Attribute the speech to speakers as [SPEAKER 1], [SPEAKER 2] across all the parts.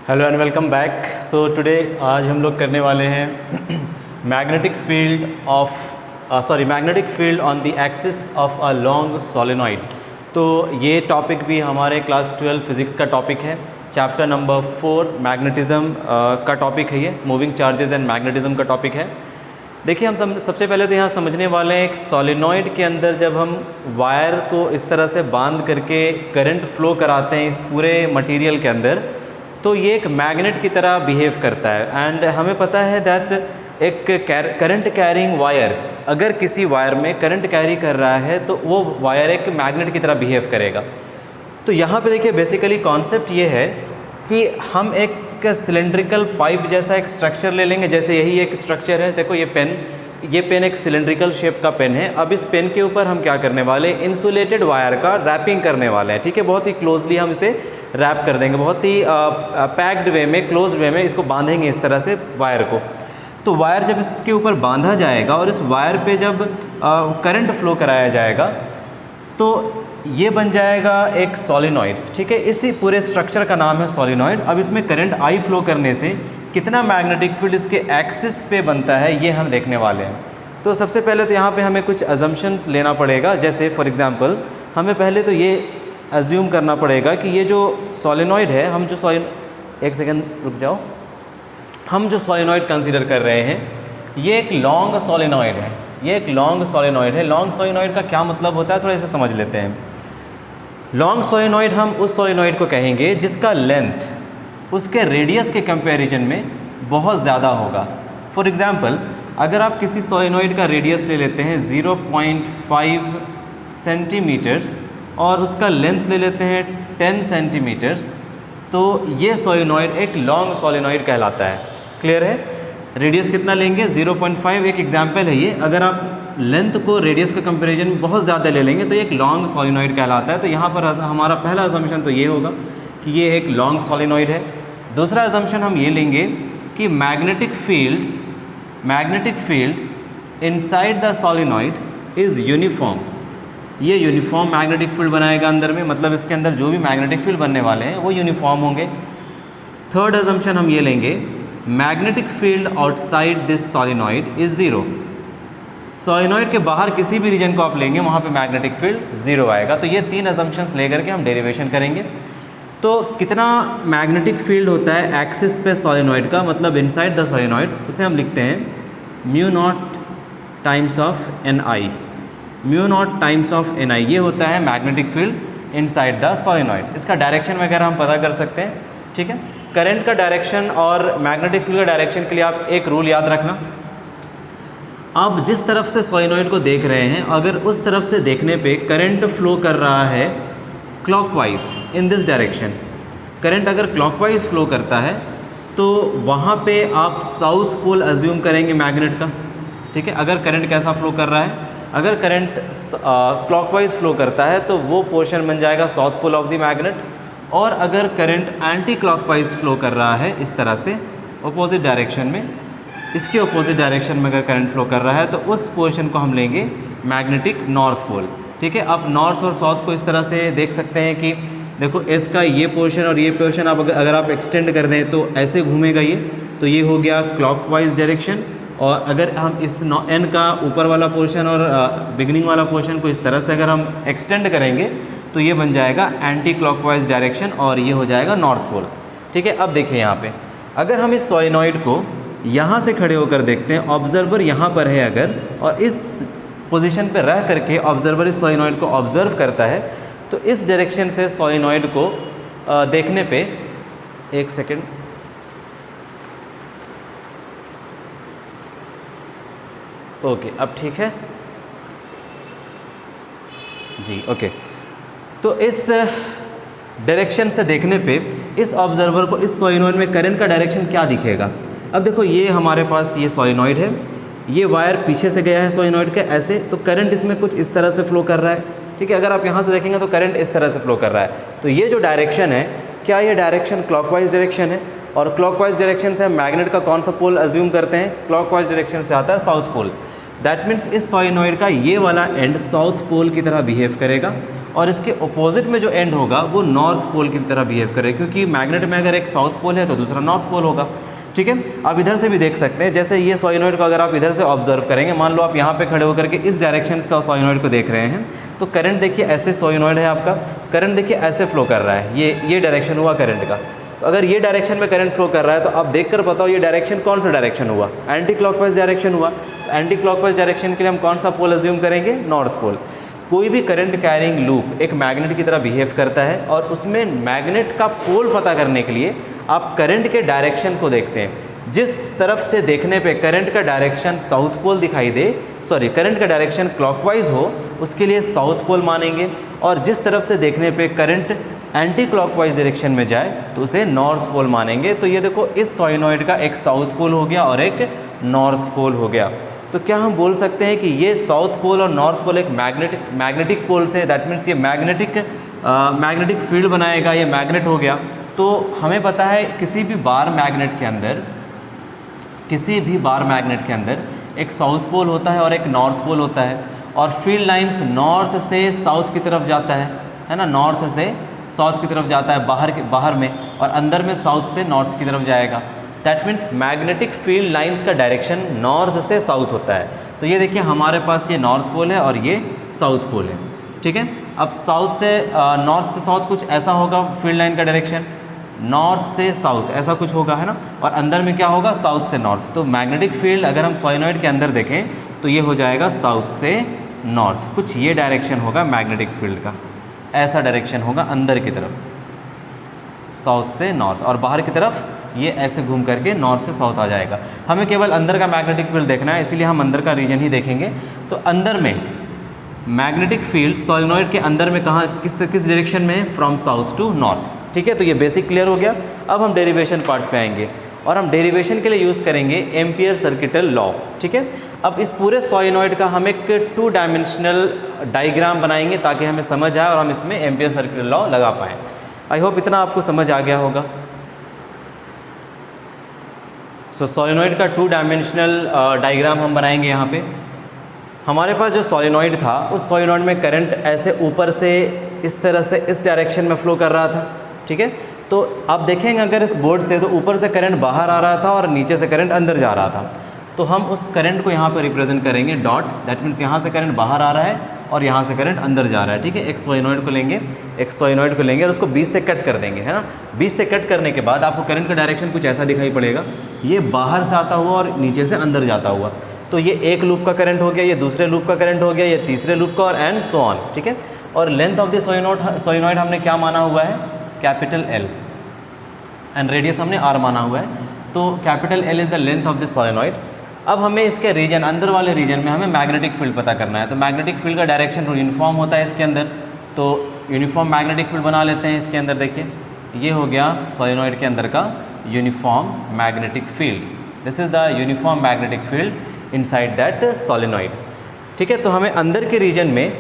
[SPEAKER 1] Hello and welcome back. So today आज हम लोग करने वाले हैं magnetic field on the axis of a long solenoid. तो ये टॉपिक भी हमारे क्लास 12 फिज़िक्स का टॉपिक है। चैप्टर नंबर 4 मैग्नेटिज़्म का टॉपिक है। ये मूविंग चार्जेस एंड मैग्नेटिज़्म का टॉपिक है। देखिए हम सबसे पहले तो यहाँ समझने वाले हैं एक सोलेनॉइड के अंदर जब हम वायर को इस तरह से बांध करके करंट फ्लो कराते हैं इस पूरे मटेरियल के अंदर, तो ये एक मैग्नेट की तरह बिहेव करता है। एंड हमें पता है दैट एक करंट कैरिंग वायर अगर किसी वायर में करंट कैरी कर रहा है तो वो वायर एक मैग्नेट की तरह बिहेव करेगा। तो यहाँ पे देखिए बेसिकली कॉन्सेप्ट ये है कि हम एक सिलेंड्रिकल पाइप जैसा एक स्ट्रक्चर ले लेंगे। जैसे यही एक स्ट्रक्चर है, देखो ये पेन एक सिलेंड्रिकल शेप का पेन है। अब इस पेन के ऊपर हम क्या करने वाले हैं, इंसुलेटेड वायर का रैपिंग करने वाले हैं। ठीक है, बहुत ही क्लोजली हम इसे रैप कर देंगे, बहुत ही पैक्ड वे में, क्लोज्ड वे में इसको बांधेंगे इस तरह से वायर को। तो वायर जब इसके ऊपर बांधा जाएगा और इस वायर पे जब करंट फ्लो कराया जाएगा तो ये बन जाएगा एक सोलेनॉइड। ठीक है, इसी पूरे स्ट्रक्चर का नाम है सोलेनॉइड। अब इसमें करंट आई फ्लो करने से कितना मैग्नेटिक फील्ड इसके एक्सिस पे बनता है ये हम देखने वाले हैं। तो सबसे पहले तो यहाँ पे हमें कुछ अजम्पशंस लेना पड़ेगा। जैसे फॉर एग्जांपल हमें पहले तो ये अज्यूम करना पड़ेगा कि ये जो सोलेनॉइड है, एक सेकेंड रुक जाओ, हम जो सोलेनॉइड कंसीडर कर रहे हैं ये एक लॉन्ग सोलेनॉइड है। ये एक लॉन्ग सोलेनॉइड है। लॉन्ग सोलेनॉइड का क्या मतलब होता है थोड़ा इसे समझ लेते हैं। लॉन्ग सोलेनॉइड हम उस सोलेनॉइड को कहेंगे जिसका लेंथ उसके रेडियस के कंपैरिजन में बहुत ज़्यादा होगा। फॉर एग्जांपल अगर आप किसी सोलेनॉइड का रेडियस ले लेते हैं 0.5 सेंटीमीटर्स और उसका लेंथ ले लेते हैं 10 सेंटीमीटर्स, तो ये सोलेनॉइड एक लॉन्ग सोलेनॉइड कहलाता है। क्लियर है? रेडियस कितना लेंगे 0.5, एक एग्जांपल है ये। अगर आप लेंथ को रेडियस के कंपैरिजन में बहुत ज़्यादा ले लेंगे तो ये एक लॉन्ग सोलेनॉइड कहलाता है। तो यहाँ पर हमारा पहला अजम्पशन तो ये होगा कि ये एक लॉन्ग सोलेनॉइड है। दूसरा अजम्पशन हम ये लेंगे कि magnetic field inside the solenoid is uniform. ये यूनिफॉर्म मैग्नेटिक फील्ड बनाएगा अंदर में, मतलब इसके अंदर जो भी मैग्नेटिक फील्ड बनने वाले हैं वो यूनिफॉर्म होंगे। थर्ड अजम्पशन हम ये लेंगे, magnetic field outside this solenoid is zero. Solenoid के बाहर किसी भी रीजन को आप लेंगे वहाँ पे मैग्नेटिक फील्ड ज़ीरो आएगा। तो ये तीन अजम्पशंस लेकर के हम डेरिवेशन करेंगे। तो कितना मैग्नेटिक फील्ड होता है एक्सिस पे सोलेनॉइड का, मतलब इनसाइड द सोलेनॉइड, उसे हम लिखते हैं mu naught times of N I. Mu naught times of N I, ये होता है magnetic field inside the solenoid. इसका डायरेक्शन वगैरह हम पता कर सकते हैं। ठीक है, करंट का डायरेक्शन और मैग्नेटिक फील्ड का डायरेक्शन के लिए आप एक रूल याद रखना। आप जिस तरफ से सोलेनॉइड को देख रहे हैं, अगर उस तरफ से देखने पे करंट फ्लो कर रहा है clockwise in this direction, current अगर क्लॉकवाइज फ्लो करता है तो वहाँ पे आप साउथ पोल अज्यूम करेंगे मैग्नेट का। ठीक है, अगर करंट कैसा फ्लो कर रहा है, अगर करंट क्लॉकवाइज फ्लो करता है तो वो पोर्शन बन जाएगा south pole of the magnet. और अगर करंट एंटी क्लॉकवाइज फ्लो कर रहा है इस तरह से अपोजिट डायरेक्शन में, इसके अपोजिट डायरेक्शन में अगर करंट फ्लो कर रहा है तो उस पोर्शन को हम लेंगे मैग्नेटिक नॉर्थ पोल। ठीक है, आप नॉर्थ और साउथ को इस तरह से देख सकते हैं कि देखो एस का ये पोर्शन और ये पोर्शन आप अगर आप एक्सटेंड कर दें तो ऐसे घूमेगा ये, तो ये हो गया क्लॉकवाइज डायरेक्शन। और अगर हम इस एन का ऊपर वाला पोर्शन और बिगनिंग वाला पोर्शन को इस तरह से अगर हम एक्सटेंड करेंगे तो ये बन जाएगा एंटी क्लॉकवाइज डायरेक्शन और ये हो जाएगा नॉर्थ पोल। ठीक है, अब देखिए यहाँ पे अगर हम इस सोलेनॉइड को यहाँ से खड़े होकर देखते हैं, ऑब्जर्वर यहाँ पर है अगर, और इस पोजीशन पे रह करके ऑब्जर्वर इस सोलेनॉइड को ऑब्जर्व करता है, तो इस डायरेक्शन से सोलेनॉइड को देखने पे, एक सेकेंड, ओके अब ठीक है जी, ओके। तो इस डायरेक्शन से देखने पे इस ऑब्जर्वर को इस सोलेनॉइड में करंट का डायरेक्शन क्या दिखेगा। अब देखो ये हमारे पास ये सोलेनॉइड है, ये वायर पीछे से गया है सोलेनॉइड के ऐसे, तो करंट इसमें कुछ इस तरह से फ्लो कर रहा है। ठीक है, अगर आप यहाँ से देखेंगे तो करंट इस तरह से फ्लो कर रहा है। तो ये जो डायरेक्शन है, क्या ये डायरेक्शन क्लॉकवाइज डायरेक्शन है? और क्लॉकवाइज डायरेक्शन से हम मैग्नेट का कौन सा पोल अज्यूम करते हैं? क्लॉकवाइज डायरेक्शन से आता है साउथ पोल। दैट मीन्स इस सोलेनॉइड का ये वाला एंड साउथ पोल की तरह बिहेव करेगा और इसके ऑपोजिट में जो एंड होगा वो नॉर्थ पोल की तरह बिहेव करेगा, क्योंकि मैग्नेट में अगर एक साउथ पोल है तो दूसरा नॉर्थ पोल होगा। ठीक है, आप इधर से भी देख सकते हैं, जैसे ये सोलेनॉइड को अगर आप इधर से ऑब्जर्व करेंगे, मान लो आप यहाँ पे खड़े होकर के इस डायरेक्शन से सोलेनॉइड को देख रहे हैं, तो करंट देखिए ऐसे सोलेनॉइड है आपका, करंट देखिए ऐसे फ्लो कर रहा है, ये डायरेक्शन हुआ करंट का। तो अगर ये डायरेक्शन में करंट फ्लो कर रहा है तो आप देखकर बताओ ये डायरेक्शन कौन सा डायरेक्शन हुआ, एंटी क्लॉकवाइज डायरेक्शन हुआ। तो एंटी क्लॉकवाइज डायरेक्शन के लिए हम कौन सा पोल अज्यूम करेंगे, नॉर्थ पोल। कोई भी करंट कैरिंग लूप एक मैग्नेट की तरह बिहेव करता है और उसमें मैग्नेट का पोल पता करने के लिए आप करंट के डायरेक्शन को देखते हैं। जिस तरफ से देखने पे करंट का डायरेक्शन साउथ पोल दिखाई दे, करंट का डायरेक्शन क्लॉकवाइज हो, उसके लिए साउथ पोल मानेंगे, और जिस तरफ से देखने पे करंट एंटी क्लॉकवाइज डायरेक्शन में जाए तो उसे नॉर्थ पोल मानेंगे। तो ये देखो इस सोलेनॉइड का एक साउथ पोल हो गया और एक नॉर्थ पोल हो गया। तो क्या हम बोल सकते हैं कि ये साउथ पोल और नॉर्थ पोल एक मैग्नेटिक पोल से, दैट मीन्स ये मैग्नेटिक फील्ड बनाएगा, ये मैग्नेट हो गया। तो हमें पता है किसी भी बार मैग्नेट के अंदर एक साउथ पोल होता है और एक नॉर्थ पोल होता है, और फील्ड लाइंस नॉर्थ से साउथ की तरफ जाता है ना, नॉर्थ से साउथ की तरफ जाता है बाहर में, और अंदर में साउथ से नॉर्थ की तरफ जाएगा। That means magnetic field lines का डायरेक्शन नॉर्थ से साउथ होता है। तो ये देखिए हमारे पास ये नॉर्थ पोल है और ये साउथ पोल है। ठीक है, अब साउथ से नॉर्थ से साउथ कुछ ऐसा होगा, फील्ड लाइन का डायरेक्शन नॉर्थ से साउथ ऐसा कुछ होगा, है ना, और अंदर में क्या होगा, साउथ से नॉर्थ। तो मैग्नेटिक फील्ड अगर हम सोलेनॉइड के अंदर देखें तो ये हो जाएगा साउथ से नॉर्थ, कुछ ये डायरेक्शन होगा मैग्नेटिक फील्ड का, ऐसा डायरेक्शन होगा अंदर की तरफ, साउथ से नॉर्थ, और बाहर की तरफ ये ऐसे घूम करके नॉर्थ से साउथ आ जाएगा। हमें केवल अंदर का मैग्नेटिक फील्ड देखना है, इसीलिए हम अंदर का रीजन ही देखेंगे। तो अंदर में मैग्नेटिक फील्ड सोलेनॉइड के अंदर में कहाँ किस डायरेक्शन में है, फ्रॉम साउथ टू नॉर्थ। ठीक है, तो ये बेसिक क्लियर हो गया। अब हम डेरिवेशन पार्ट पे आएंगे और हम डेरिवेशन के लिए यूज़ करेंगे एम्पियर सर्किटल लॉ। ठीक है, अब इस पूरे सोलेनॉइड का हम एक 2 डायमेंशनल डायग्राम बनाएंगे ताकि हमें समझ आए और हम इसमें एम्पियर सर्किटल लॉ लगा पाएँ। आई होप इतना आपको समझ आ गया होगा। सोलेनॉइड का 2 डायमेंशनल डायग्राम हम बनाएंगे। यहाँ पे हमारे पास जो सोलेनॉइड था उस सोलेनॉइड में करंट ऐसे ऊपर से इस तरह से इस डायरेक्शन में फ्लो कर रहा था। ठीक है, तो आप देखेंगे अगर इस बोर्ड से तो ऊपर से करंट बाहर आ रहा था और नीचे से करंट अंदर जा रहा था। तो हम उस करंट को यहाँ पर रिप्रेजेंट करेंगे डॉट, दैट मीन्स यहाँ से करंट बाहर आ रहा है और यहाँ से करंट अंदर जा रहा है। ठीक है, एक सोलेनॉइड को लेंगे और उसको 20 से कट कर देंगे, है ना। 20 से कट करने के बाद आपको करंट का डायरेक्शन कुछ ऐसा दिखाई पड़ेगा, ये बाहर से आता हुआ और नीचे से अंदर जाता हुआ। तो ये एक लूप का करंट हो गया, ये दूसरे लूप का करंट हो गया, ये तीसरे लूप का, और एंड सो ऑन। ठीक है, और लेंथ ऑफ द सोलेनॉइड हमने क्या माना हुआ है, कैपिटल L, एंड रेडियस हमने R माना हुआ है। तो capital L is the length of the solenoid. अब हमें इसके रीजन, अंदर वाले रीजन में हमें मैग्नेटिक फील्ड पता करना है। तो मैग्नेटिक फील्ड का डायरेक्शन यूनिफॉर्म होता है इसके अंदर, तो यूनिफॉर्म मैग्नेटिक फील्ड बना लेते हैं इसके अंदर। देखिए ये हो गया सोलेनॉइड के अंदर का uniform magnetic field, this is the uniform magnetic field inside that solenoid. ठीक है, तो हमें अंदर के रीजन में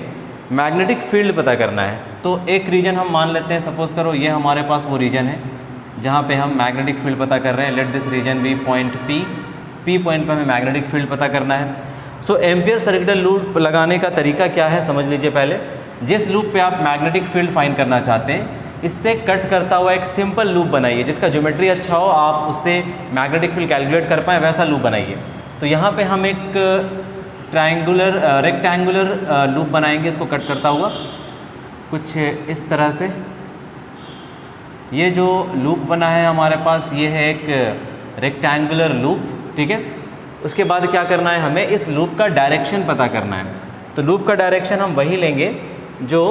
[SPEAKER 1] मैग्नेटिक फील्ड पता करना है। तो एक रीजन हम मान लेते हैं, सपोज़ करो ये हमारे पास वो रीजन है जहाँ पे हम मैग्नेटिक फील्ड पता कर रहे हैं। Let this region be point P point पर हमें मैग्नेटिक फील्ड पता करना है। सो एम्पियर सर्किटल लूप लगाने का तरीका क्या है समझ लीजिए। पहले जिस लूप पे आप मैग्नेटिक फील्ड फाइंड करना चाहते हैं इससे कट करता हुआ एक सिंपल लूप बनाइए, जिसका ज्योमेट्री अच्छा हो, आप उससे मैग्नेटिक फील्ड कैलकुलेट कर पाएँ, वैसा लूप बनाइए। तो यहाँ पे हम एक रेक्टेंगुलर लूप बनाएंगे, इसको कट करता हुआ कुछ इस तरह से। ये जो लूप बना है हमारे पास, ये है एक रेक्टेंगुलर लूप। ठीक है, उसके बाद क्या करना है, हमें इस लूप का डायरेक्शन पता करना है। तो लूप का डायरेक्शन हम वही लेंगे जो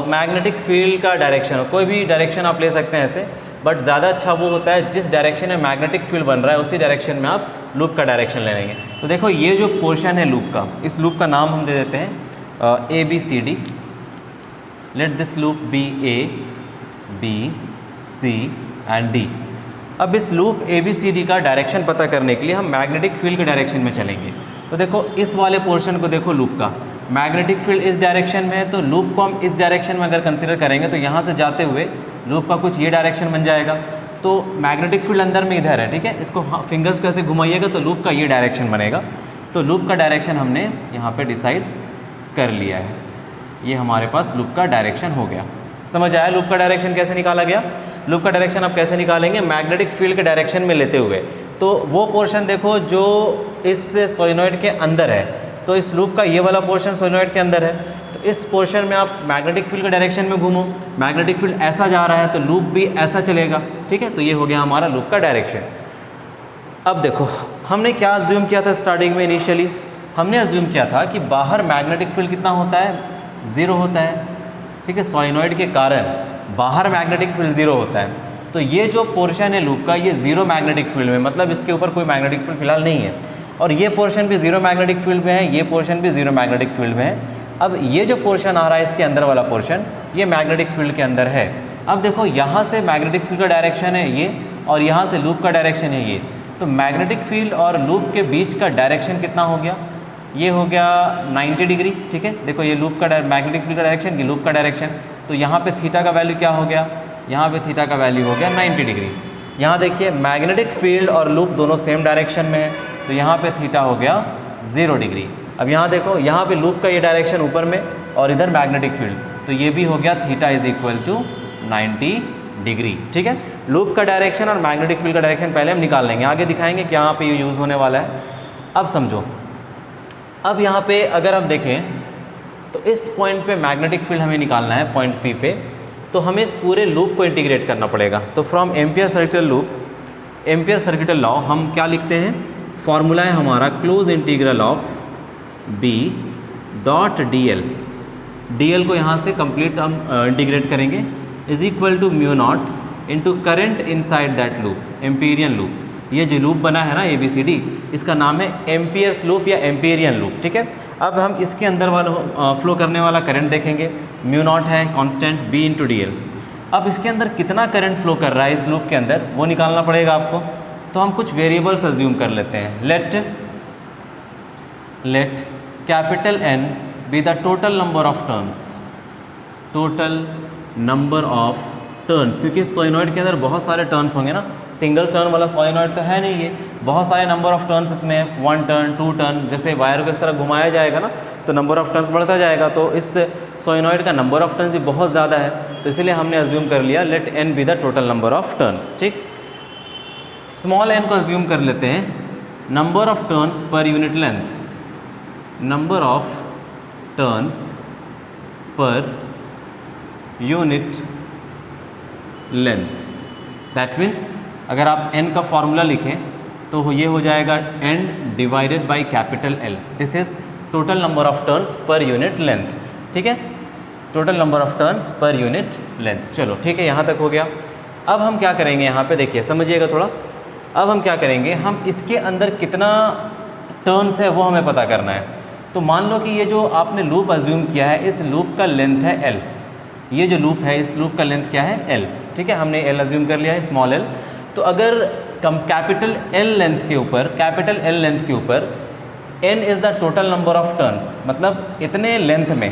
[SPEAKER 1] मैग्नेटिक फील्ड का डायरेक्शन हो। कोई भी डायरेक्शन आप ले सकते हैं ऐसे, बट ज़्यादा अच्छा वो होता है जिस डायरेक्शन में मैग्नेटिक फील्ड बन रहा है उसी डायरेक्शन में आप लूप का डायरेक्शन ले लेंगे। तो देखो ये जो पोर्शन है लूप का, इस लूप का नाम हम दे देते हैं ABCD। Let this loop be A, B, C and D। अब इस लूप ABCD का डायरेक्शन पता करने के लिए हम मैग्नेटिक फील्ड के डायरेक्शन में चलेंगे। तो देखो इस वाले पोर्शन को देखो, लूप का मैग्नेटिक फील्ड इस डायरेक्शन में है, तो लूप को हम इस डायरेक्शन में अगर कंसिडर करेंगे तो यहाँ से जाते हुए लूप का कुछ ये डायरेक्शन बन जाएगा। तो मैग्नेटिक फील्ड अंदर में इधर है, ठीक है, इसको फिंगर्स को ऐसे घुमाइएगा तो लूप का ये डायरेक्शन बनेगा। तो लूप का डायरेक्शन हमने यहाँ पे डिसाइड कर लिया है। ये हमारे पास लूप का डायरेक्शन हो गया। समझ आया लूप का डायरेक्शन कैसे निकाला गया? लूप का डायरेक्शन आप कैसे निकालेंगे? मैग्नेटिक फील्ड के डायरेक्शन में लेते हुए। तो वो पोर्शन देखो जो इस सोलेनॉइड के अंदर है, तो इस लूप का ये वाला पोर्शन सोलेनॉइड के अंदर है, तो इस पोर्शन में आप मैग्नेटिक फील्ड के डायरेक्शन में घूमो, मैग्नेटिक फील्ड ऐसा जा रहा है तो लूप भी ऐसा चलेगा। ठीक है, तो ये हो गया हमारा लूप का डायरेक्शन। अब देखो हमने क्या अज्यूम किया था स्टार्टिंग में? इनिशियली हमने अज्यूम किया था कि बाहर मैग्नेटिक फील्ड कितना होता है? 0 होता है। ठीक है, सोलेनॉइड के कारण बाहर मैग्नेटिक फील्ड 0 होता है। तो ये जो पोर्शन है लूप का, ये 0 मैग्नेटिक फील्ड में, मतलब इसके ऊपर कोई मैग्नेटिक फील्ड फिलहाल नहीं है। और ये पोर्शन भी 0 मैग्नेटिक फील्ड में है, ये पोर्शन भी 0 मैग्नेटिक फील्ड में है। अब ये जो पोर्शन आ रहा है इसके अंदर वाला पोर्शन, ये मैग्नेटिक फील्ड के अंदर है। अब देखो यहाँ से मैग्नेटिक फील्ड का डायरेक्शन है ये, और यहाँ से लूप का डायरेक्शन है ये। तो मैग्नेटिक फील्ड और लूप के बीच का डायरेक्शन कितना हो गया? ये हो गया 90 डिग्री। ठीक है, देखो ये लूप का मैग्नेटिक फील्ड का डायरेक्शन, ये लूप का डायरेक्शन। तो यहाँ पे थीटा का वैल्यू क्या हो गया? यहाँ पे थीटा का वैल्यू हो गया 90 डिग्री। यहाँ देखिए मैग्नेटिक फील्ड और लूप दोनों सेम डायरेक्शन में है, तो यहाँ पे थीटा हो गया 0 डिग्री। अब यहाँ देखो, यहाँ पे लूप का ये डायरेक्शन ऊपर में और इधर मैग्नेटिक फील्ड, तो ये भी हो गया theta is equal to 90 degree. ठीक है, लूप का डायरेक्शन और मैग्नेटिक फील्ड का डायरेक्शन पहले हम निकाल लेंगे, आगे दिखाएंगे कि यहाँ पे यूज़ होने वाला है। अब समझो, अब यहाँ पे अगर हम देखें तो इस पॉइंट पे मैग्नेटिक फील्ड हमें निकालना है, पॉइंट P पे, तो हमें इस पूरे लूप को इंटीग्रेट करना पड़ेगा। तो from ampere circular loop, ampere circular law हम क्या लिखते हैं? फॉर्मूला है हमारा close integral of B dot DL। DL को यहाँ से कंप्लीट हम इंटीग्रेट करेंगे, is equal to mu naught into current inside that loop, amperian loop. ये जो लूप बना है ना ABCD, इसका नाम है एम्पियर्स लूप या एम्पीरियन लूप। ठीक है, अब हम इसके अंदर वाला फ्लो करने वाला करंट देखेंगे। म्यू नॉट है कांस्टेंट, B इंटू DL। अब इसके अंदर कितना करंट फ्लो कर रहा है इस लूप के अंदर, वो निकालना पड़ेगा आपको। तो हम कुछ वेरिएबल्स अज्यूम कर लेते हैं। Let capital N be the total number of turns, total number of turns, क्योंकि सोलेनॉइड के अंदर बहुत सारे टर्न्स होंगे ना, सिंगल टर्न वाला सोलेनॉइड तो है नहीं, ये बहुत सारे नंबर ऑफ टर्न्स इसमें, 1 टर्न 2 टर्न, जैसे वायर को इस तरह घुमाया जाएगा ना तो नंबर ऑफ टर्न्स बढ़ता जाएगा। तो इस सोलेनॉइड का नंबर ऑफ टर्न्स भी बहुत ज़्यादा है, तो इसीलिए हमने अज्यूम कर लिया let N be the total number of turns. ठीक, स्मॉल n को अज्यूम कर लेते हैं number of turns per unit length, number of turns per unit length. That means अगर आप n का फॉर्मूला लिखें तो ये हो जाएगा n divided by capital L। This is total number of turns per unit length. ठीक है, total number of turns per unit length. चलो ठीक है, यहाँ तक हो गया। अब हम क्या करेंगे, यहाँ पे देखिए समझिएगा थोड़ा। अब हम क्या करेंगे, हम इसके अंदर कितना टर्न्स है वो हमें पता करना है। तो मान लो कि ये जो आपने लूप अज्यूम किया है, इस लूप का लेंथ है L। ये जो लूप है इस लूप का लेंथ क्या है? L। ठीक है, हमने L अज्यूम कर लिया है, स्मॉल l। तो अगर कैपिटल L लेंथ के ऊपर, कैपिटल L लेंथ के ऊपर n is the total number of turns, मतलब इतने लेंथ में,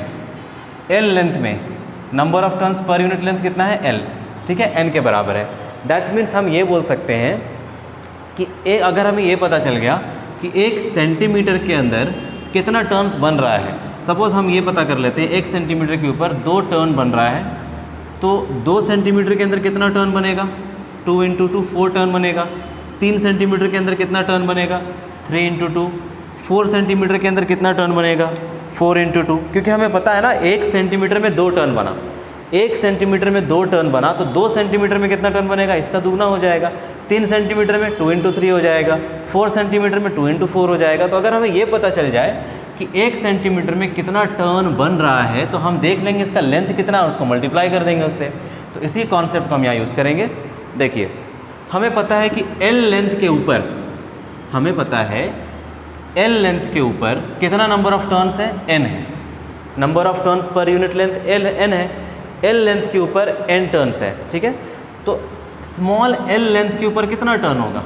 [SPEAKER 1] L लेंथ में number of turns per unit length कितना है? L। ठीक है, n के बराबर है। दैट मीन्स हम ये बोल सकते हैं कि अगर हमें ये पता चल गया कि 1 सेंटीमीटर के अंदर कितना टर्न्स बन रहा है, सपोज़ हम ये पता कर लेते हैं 1 सेंटीमीटर के ऊपर 2 टर्न बन रहा है, तो 2 सेंटीमीटर के अंदर कितना टर्न बनेगा? 2 इंटू 2 4 टर्न बनेगा। 3 सेंटीमीटर के अंदर कितना टर्न बनेगा? 3 इंटू 2। 4 सेंटीमीटर के अंदर कितना टर्न बनेगा? 4 इंटू 2। क्योंकि हमें पता है ना 1 सेंटीमीटर में 2 टर्न बना, 1 सेंटीमीटर में 2 टर्न बना, तो 2 सेंटीमीटर में कितना टर्न बनेगा? इसका दुगना हो जाएगा। 3 सेंटीमीटर में 2 इंटू 3 हो जाएगा, 4 सेंटीमीटर में 2 इंटू 4 हो जाएगा। तो अगर हमें ये पता चल जाए कि 1 सेंटीमीटर में कितना टर्न बन रहा है, तो हम देख लेंगे इसका लेंथ कितना है, उसको मल्टीप्लाई कर देंगे उससे। तो इसी कॉन्सेप्ट को हम यहाँ यूज़ करेंगे। देखिए हमें पता है कि L लेंथ के ऊपर, हमें पता है L लेंथ के ऊपर कितना नंबर ऑफ टर्न्स है? N है। Number of turns per unit length N है। L लेंथ के ऊपर N टर्न्स है। ठीक है, तो स्मॉल L लेंथ के ऊपर कितना टर्न होगा?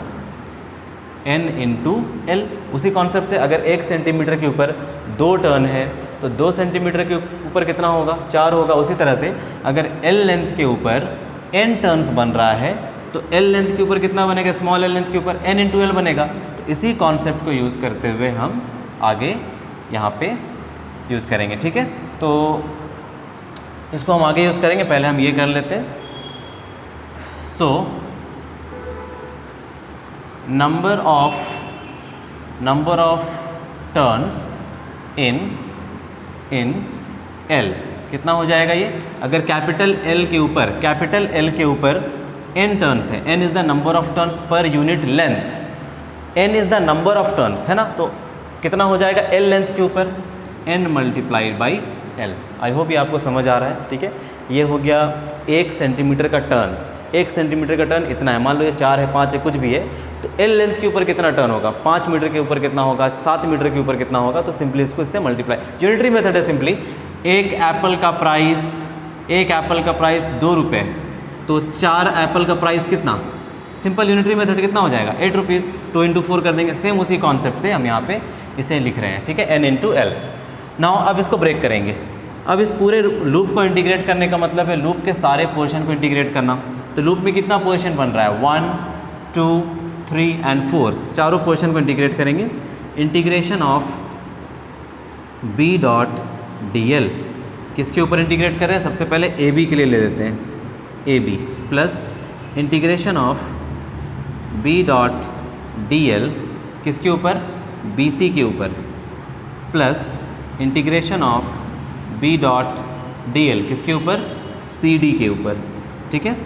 [SPEAKER 1] N into L। उसी कॉन्सेप्ट से अगर 1 सेंटीमीटर के ऊपर 2 टर्न है तो 2 सेंटीमीटर के ऊपर कितना होगा? 4 होगा। उसी तरह से अगर L लेंथ के ऊपर N टर्न्स बन रहा है तो L लेंथ के ऊपर कितना बनेगा? स्मॉल L लेंथ के ऊपर N इंटू L बनेगा। तो इसी कॉन्सेप्ट को यूज़ करते हुए हम आगे यहाँ पे यूज़ करेंगे। ठीक है, तो इसको हम आगे यूज़ करेंगे, पहले हम ये कर लेते हैं। So number of turns in L कितना हो जाएगा ये, अगर कैपिटल एल के ऊपर n टर्न्स है, n is the number of turns per unit length, n is the number of turns है ना, तो कितना हो जाएगा l लेंथ के ऊपर n multiplied by l। I hope ये आपको समझ आ रहा है। ठीक है, ये हो गया 1 सेंटीमीटर का टर्न, 1 सेंटीमीटर का टर्न इतना है, मान लो ये 4 है 5 है कुछ भी है, तो l लेंथ के ऊपर कितना टर्न होगा, 5 मीटर के ऊपर कितना होगा, 7 मीटर के ऊपर कितना होगा, तो सिंपली इसको इससे मल्टीप्लाई, यूनिटरी मेथड है सिंपली। एक एप्पल का प्राइस 2 रुपये, तो 4 एप्पल का प्राइस कितना, सिंपल यूनिटरी मेथड कितना हो जाएगा 8 रुपीज़, 2 इंटू 4 कर देंगे, सेम उसी कॉन्सेप्ट से हम यहाँ पे इसे लिख रहे हैं। ठीक है, n इंटू एल। नाउ अब इसको ब्रेक करेंगे, अब इस पूरे लूप को इंटीग्रेट करने का मतलब है लूप के सारे पोर्शन को इंटीग्रेट करना। तो लूप में कितना पोर्शन बन रहा है, 1 2 3 एंड 4, चारों पोर्शन को इंटीग्रेट करेंगे। Integration of b dot D L, किसके ऊपर इंटीग्रेट कर रहे हैं, सबसे पहले ए बी के लिए ले लेते हैं, A B plus integration of b dot D L किसके ऊपर, बी सी के ऊपर, plus integration of b dot D L किसके ऊपर, सी डी के ऊपर। ठीक है,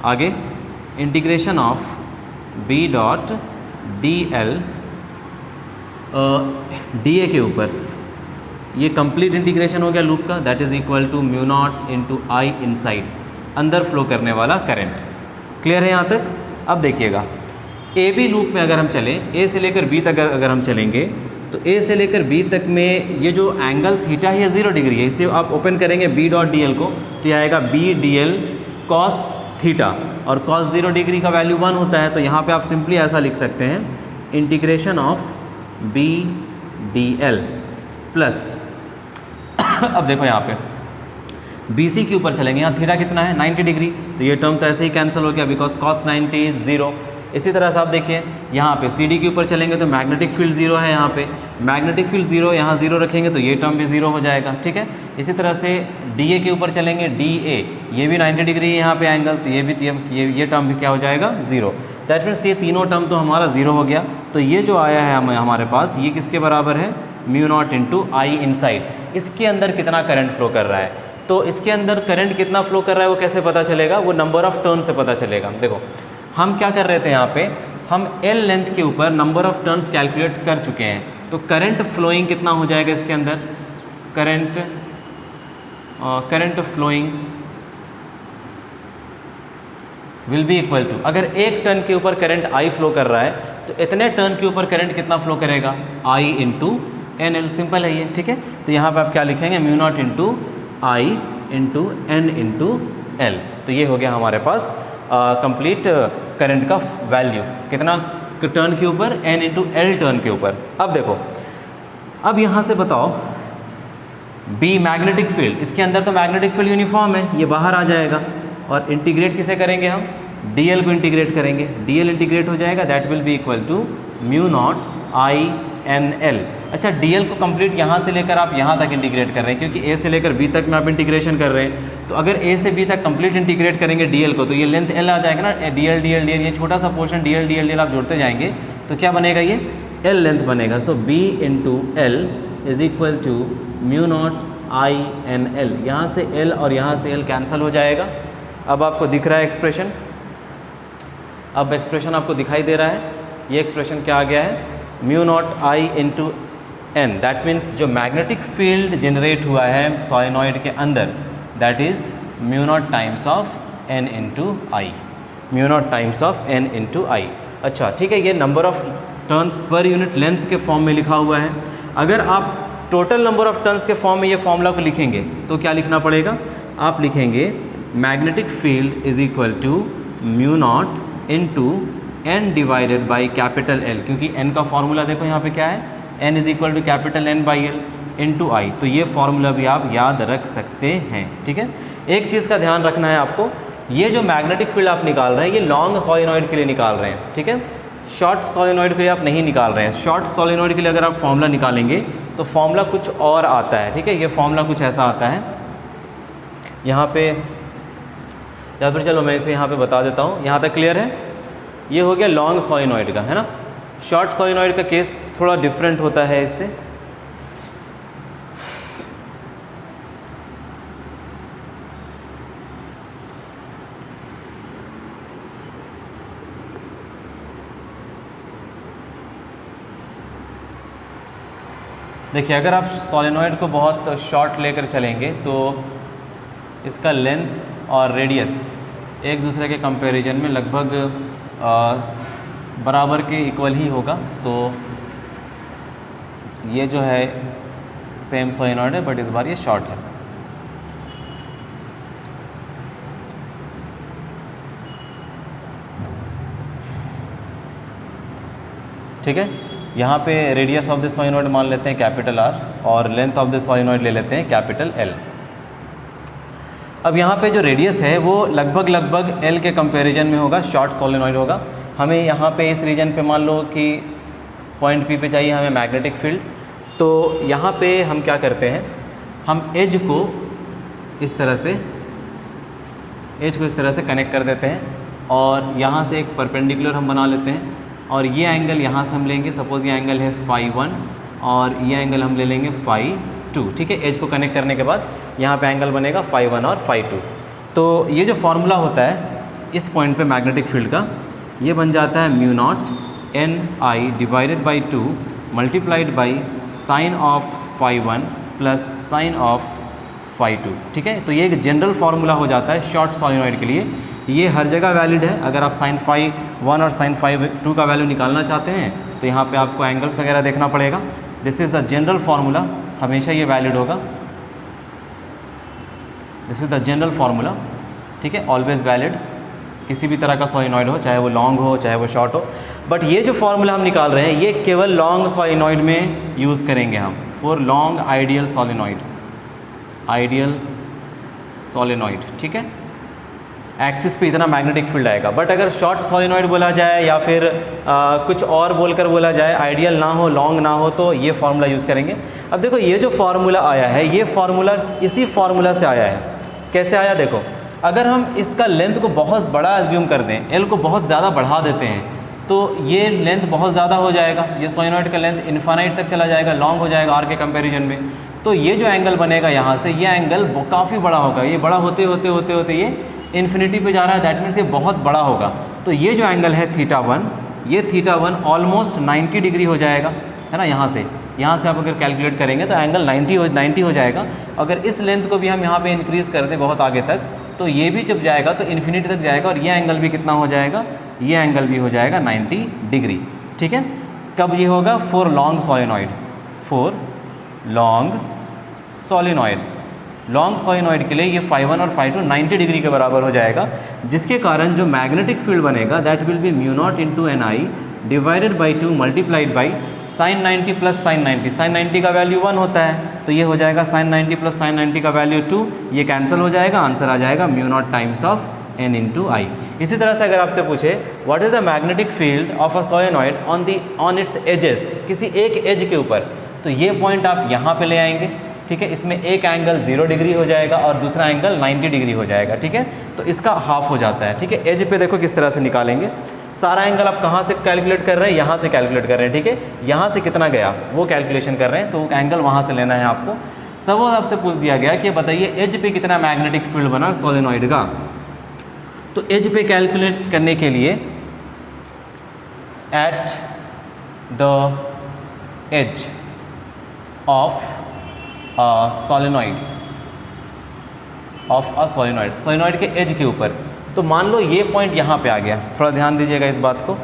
[SPEAKER 1] आगे integration of b dot D L D A के ऊपर, ये कंप्लीट इंटीग्रेशन हो गया लूप का, that is equal to mu naught into I inside, अंदर फ्लो करने वाला करंट। क्लियर है यहाँ तक। अब देखिएगा ए बी लूप में अगर हम चलें, ए से लेकर बी तक अगर हम चलेंगे, तो ए से लेकर बी तक में ये जो एंगल थीटा है 0 डिग्री है, इसे आप ओपन करेंगे b डॉट डी एल को, तो ये आएगा b D L cos theta, और कॉस 0 डिग्री का वैल्यू 1 होता है, तो यहाँ पे आप सिंपली ऐसा लिख सकते हैं, integration of b D L plus अब देखो यहाँ पे BC के ऊपर चलेंगे, यहाँ थीटा कितना है 90 डिग्री, तो ये टर्म तो ऐसे ही कैंसिल हो गया बिकॉज कॉस 90 इज 0। इसी तरह से आप देखिए यहाँ पे CD के ऊपर चलेंगे तो मैग्नेटिक फील्ड 0 है, यहाँ पे मैग्नेटिक फील्ड 0, यहाँ 0 रखेंगे तो ये टर्म भी 0 हो जाएगा। ठीक है, इसी तरह से DA के ऊपर चलेंगे, DA ये भी 90 डिग्री है यहाँ पे एंगल, तो ये टर्म भी क्या हो जाएगा 0। दैट मीन्स ये तीनों टर्म तो हमारा 0 हो गया। तो ये जो आया है हमारे पास, ये किसके बराबर है, mu naught into I inside. इसके अंदर कितना करंट फ्लो कर रहा है, तो इसके अंदर करंट कितना फ्लो कर रहा है वो कैसे पता चलेगा, वो नंबर ऑफ टर्न से पता चलेगा। देखो हम क्या कर रहे थे, यहाँ पे हम L लेंथ के ऊपर नंबर ऑफ टर्न्स कैलकुलेट कर चुके हैं, तो करंट फ्लोइंग कितना हो जाएगा इसके अंदर, current flowing will be equal to, अगर एक टर्न के ऊपर करंट I फ्लो कर रहा है तो इतने टर्न के ऊपर करंट कितना फ्लो करेगा, I into N L. Simple है ये। ठीक है, तो यहाँ पे आप क्या लिखेंगे, म्यू नॉट इंटू आई इंटू एन इंटू एल। तो ये हो गया हमारे पास कंप्लीट करंट का वैल्यू, कितना टर्न के ऊपर, एन इंटू एल टर्न के ऊपर। अब देखो, अब यहाँ से बताओ बी मैग्नेटिक फील्ड, इसके अंदर तो मैग्नेटिक फील्ड यूनिफॉर्म है, ये बाहर आ जाएगा, और इंटीग्रेट किसे करेंगे हम, डी एल को इंटीग्रेट करेंगे, डी एल इंटीग्रेट हो जाएगा, that will be equal to mu naught I N L. अच्छा, डी एल को कंप्लीट यहाँ से लेकर आप यहाँ तक इंटीग्रेट कर रहे हैं, क्योंकि ए से लेकर बी तक में आप इंटीग्रेशन कर रहे हैं, तो अगर ए से बी तक कंप्लीट इंटीग्रेट करेंगे डी एल को, तो ये लेंथ एल आ जाएगा ना, डी एल ये छोटा सा पोर्शन डी एल आप जोड़ते जाएंगे तो क्या बनेगा, ये एल लेंथ बनेगा। So B into L is equal to mu naught I N L. यहाँ से एल और यहाँ से एल कैंसिल हो जाएगा। अब आपको दिख रहा है एक्सप्रेशन, अब एक्सप्रेशन आपको दिखाई दे रहा है, ये एक्सप्रेशन क्या आ गया है, mu naught I into N, that means जो मैग्नेटिक फील्ड जनरेट हुआ है सॉलिनॉइड के अंदर, that is mu naught times of N into I, mu naught times of N into I. अच्छा ठीक है, ये number of turns per unit length के फॉर्म में लिखा हुआ है। अगर आप टोटल नंबर ऑफ टर्न्स के फॉर्म में ये फॉर्मूला को लिखेंगे तो क्या लिखना पड़ेगा, आप लिखेंगे magnetic field is equal to mu naught into N divided by capital L, क्योंकि एन का फॉर्मूला देखो यहाँ पे क्या है, N is equal to capital N by L into I. तो ये फॉर्मूला भी आप याद रख सकते हैं। ठीक है, एक चीज़ का ध्यान रखना है आपको, ये जो मैग्नेटिक फील्ड आप निकाल रहे हैं ये लॉन्ग सॉलिनॉइड के लिए निकाल रहे हैं। ठीक है, शॉर्ट सोलेनॉइड के लिए आप नहीं निकाल रहे हैं। शॉर्ट सोलेनॉइड के लिए अगर आप फॉर्मूला निकालेंगे तो फॉर्मूला कुछ और आता है, ठीक है। ये फॉर्मूला कुछ ऐसा आता है यहाँ पे, या फिर चलो मैं इसे यहाँ पे बता देता हूँ। यहाँ तक क्लियर है? ये हो गया लॉन्ग सोलेनॉइड का, है ना। शॉर्ट सोलेनॉइड का केस थोड़ा डिफरेंट होता है इससे। देखिए, अगर आप सोलेनॉइड को बहुत शॉर्ट लेकर चलेंगे तो इसका लेंथ और रेडियस एक दूसरे के कंपैरिजन में लगभग बराबर के इक्वल ही होगा। तो ये जो है सेम सोलेनॉइड है, बट इस बार ये शॉर्ट है। ठीक है, यहाँ पे रेडियस ऑफ द सोलेनॉइड मान लेते हैं कैपिटल R और लेंथ ऑफ द सोलेनॉइड ले लेते हैं कैपिटल L। अब यहाँ पे जो रेडियस है वो लगभग L के कंपैरिजन में होगा, शॉर्ट सोलेनॉइड होगा। हमें यहाँ पे इस रीजन पे मान लो कि पॉइंट P पे चाहिए हमें मैग्नेटिक फील्ड। तो यहाँ पे हम क्या करते हैं, हम एज को इस तरह से कनेक्ट कर देते हैं और यहाँ से एक परपेंडिकुलर हम बना लेते हैं और ये एंगल यहाँ से हम लेंगे। सपोज़ ये एंगल है φ1 और ये एंगल हम ले लेंगे φ2, ठीक है। एज को कनेक्ट करने के बाद यहाँ पे एंगल बनेगा φ1 और φ2। तो ये जो फार्मूला होता है इस पॉइंट पे मैग्नेटिक फील्ड का, ये बन जाता है mu naught Ni divided by 2 multiplied by sine of φ1 plus sine of φ2, ठीक है। तो ये एक जनरल फार्मूला हो जाता है शॉर्ट सोलेनॉइड के लिए। ये हर जगह वैलिड है। अगर आप साइन φ1 और साइन φ2 का वैल्यू निकालना चाहते हैं तो यहाँ पे आपको एंगल्स वगैरह देखना पड़ेगा। This is a general formula, हमेशा ये वैलिड होगा। This is the general formula, ठीक है, ऑलवेज वैलिड। किसी भी तरह का सोलेनॉइड हो, चाहे वो लॉन्ग हो चाहे वो शॉर्ट हो। बट ये जो फार्मूला हम निकाल रहे हैं ये केवल लॉन्ग सोलेनॉइड में यूज़ करेंगे हम, फॉर लॉन्ग आइडियल सोलेनॉइड, ठीक है। एक्सिस पे इतना मैग्नेटिक फील्ड आएगा। बट अगर शॉर्ट सोलेनॉइड बोला जाए या फिर कुछ और बोलकर बोला जाए, आइडियल ना हो लॉन्ग ना हो, तो ये फार्मूला यूज़ करेंगे। अब देखो ये जो फार्मूला आया है ये फार्मूला इसी फार्मूला से आया है। कैसे आया देखो, अगर हम इसका लेंथ को बहुत बड़ा एज्यूम कर दें, एल को बहुत ज़्यादा बढ़ा देते हैं तो ये लेंथ बहुत ज़्यादा हो जाएगा। ये सोलेनॉइड का लेंथ इन्फानाइट तक चला जाएगा, लॉन्ग हो जाएगा आर के कंपैरिजन में। तो ये जो एंगल बनेगा यहाँ से, ये एंगल काफ़ी बड़ा होगा। ये बड़ा होते होते होते होते ये इन्फिनिटी पे जा रहा है, दैट मीन्स ये बहुत बड़ा होगा। तो ये जो एंगल है θ1, ये θ1 ऑलमोस्ट 90 डिग्री हो जाएगा, है ना। यहाँ से आप अगर कैलकुलेट करेंगे तो एंगल 90 हो जाएगा। अगर इस लेंथ को भी हम यहाँ पे इंक्रीज़ कर दें बहुत आगे तक तो ये भी जब जाएगा तो इन्फिनिटी तक जाएगा और ये एंगल भी कितना हो जाएगा, ये एंगल भी हो जाएगा 90 डिग्री, ठीक है। कब ये होगा, for long solenoid. Long solenoid के लिए ये φ1 और φ2 90 डिग्री के बराबर हो जाएगा, जिसके कारण जो मैग्नेटिक फील्ड बनेगा that will be mu naught into Ni divided by 2 multiplied by sine 90 plus sine 90। Sine 90 का वैल्यू 1 होता है तो ये हो जाएगा साइन 90 प्लस साइन 90 का वैल्यू 2। ये कैंसिल हो जाएगा, आंसर आ जाएगा mu naught times of n into I. इसी तरह से अगर आपसे पूछे what is the magnetic field of a solenoid on its edges, किसी एक एज के ऊपर, तो ये पॉइंट आप यहाँ पे ले आएंगे, ठीक है। इसमें एक एंगल 0 डिग्री हो जाएगा और दूसरा एंगल 90 डिग्री हो जाएगा, ठीक है। तो इसका हाफ हो जाता है, ठीक है। एज पे देखो किस तरह से निकालेंगे। सारा एंगल आप कहाँ से कैलकुलेट कर रहे हैं, यहाँ से कैलकुलेट कर रहे हैं, ठीक है। यहाँ से कितना गया वो कैलकुलेशन कर रहे हैं, तो एंगल वहाँ से लेना है आपको। सपोज आपसे पूछ दिया गया कि बताइए एज पे कितना मैग्नेटिक फील्ड बना सोलेनॉइड का। तो एज पे कैलकुलेट करने के लिए at the edge of solenoid solenoid के एज के ऊपर। तो मान लो ये पॉइंट यहाँ पे आ गया, थोड़ा ध्यान दीजिएगा इस बात को।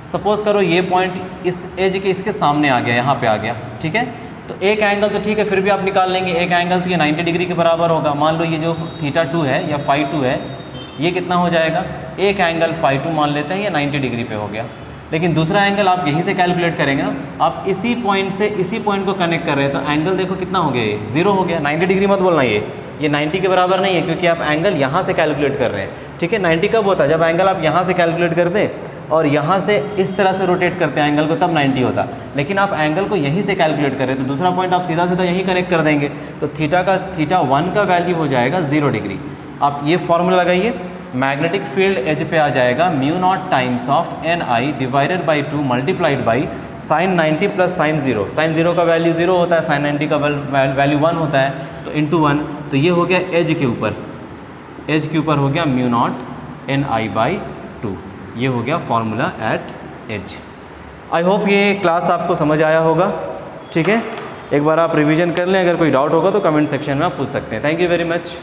[SPEAKER 1] सपोज़ करो ये पॉइंट इस एज के इसके सामने आ गया, यहाँ पे आ गया, ठीक है। तो एक एंगल तो ठीक है फिर भी आप निकाल लेंगे, एक एंगल तो ये 90 डिग्री के बराबर होगा। मान लो ये जो θ2 है या φ2 है, ये कितना हो जाएगा, एक एंगल φ2 मान लेते हैं, ये 90 डिग्री पे हो गया। लेकिन दूसरा एंगल आप यहीं से कैलकुलेट करेंगे ना, आप इसी पॉइंट से इसी पॉइंट को कनेक्ट कर रहे हैं तो एंगल देखो कितना हो गया, ये 0 हो गया। 90 डिग्री मत बोलना, ये 90 के बराबर नहीं है क्योंकि आप एंगल यहाँ से कैलकुलेट कर रहे हैं। ठीक है, 90 कब होता है, जब एंगल आप यहाँ से कैलकुलेट करते हैं और यहाँ से इस तरह से रोटेट करते हैं एंगल को, तब 90 होता। लेकिन आप एंगल को यहीं से कैलकुलेट कर रहे हैं तो दूसरा पॉइंट आप सीधा सीधा यहीं कनेक्ट कर देंगे, तो थीटा 1 का वैल्यू हो जाएगा 0 डिग्री। आप ये फॉर्मूला लगाइए, मैग्नेटिक फील्ड एज पे आ जाएगा μ0 times of NI divided by 2 multiplied by sine 90 plus sine 0। Sine 0 का वैल्यू 0 होता है, साइन 90 का वैल्यू 1 होता है, तो इंटू 1, तो ये हो गया एज के ऊपर हो गया μ0 NI बाई 2। ये हो गया formula at edge. I hope ये क्लास आपको समझ आया होगा। ठीक है, एक बार आप रिवीजन कर लें, अगर कोई डाउट होगा तो कमेंट सेक्शन में आप पूछ सकते हैं। Thank you very much.